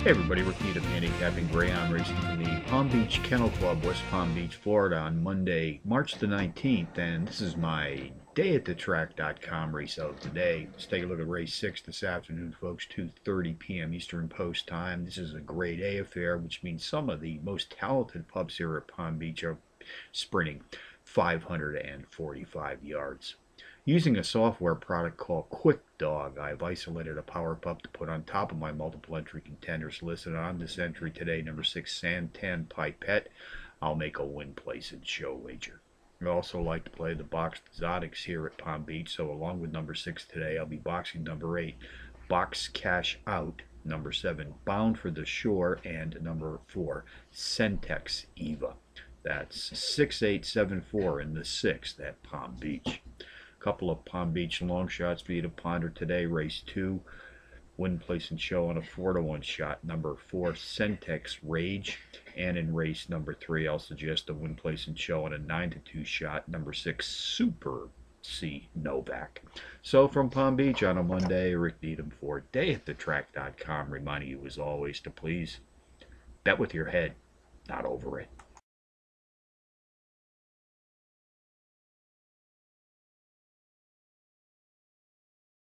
Hey everybody, Rick Needham handicapping Greyhound racing from the Palm Beach Kennel Club, West Palm Beach, Florida on Monday, March the 19th, and this is my dayatthetrack.com race of the day. Let's take a look at race 6 this afternoon, folks, 2:30 p.m. Eastern Post Time. This is a grade A affair, which means some of the most talented pups here at Palm Beach are sprinting 545 yards. Using a software product called QuickDog, I've isolated a power pup to put on top of my multiple entry contenders listed on this entry today, number 6 Santan Pipette. I'll make a win, place, and show wager. I also like to play the boxed exotics here at Palm Beach, so along with number 6 today, I'll be boxing number 8, Box Cash Out, number 7, Bound for the Shore, and number 4, Centex Eva. That's 6874 in the 6th at Palm Beach. Couple of Palm Beach long shots for you to ponder today. Race 2, win, place, and show on a 4-to-1 shot, number 4 Centex Rage, and in race number 3 I'll suggest a win, place, and show on a 9-to-2 shot, number 6 Super C Novak. So from Palm Beach on a Monday, Rick Needham for dayatthetrack.com, reminding you as always to please bet with your head, not over it.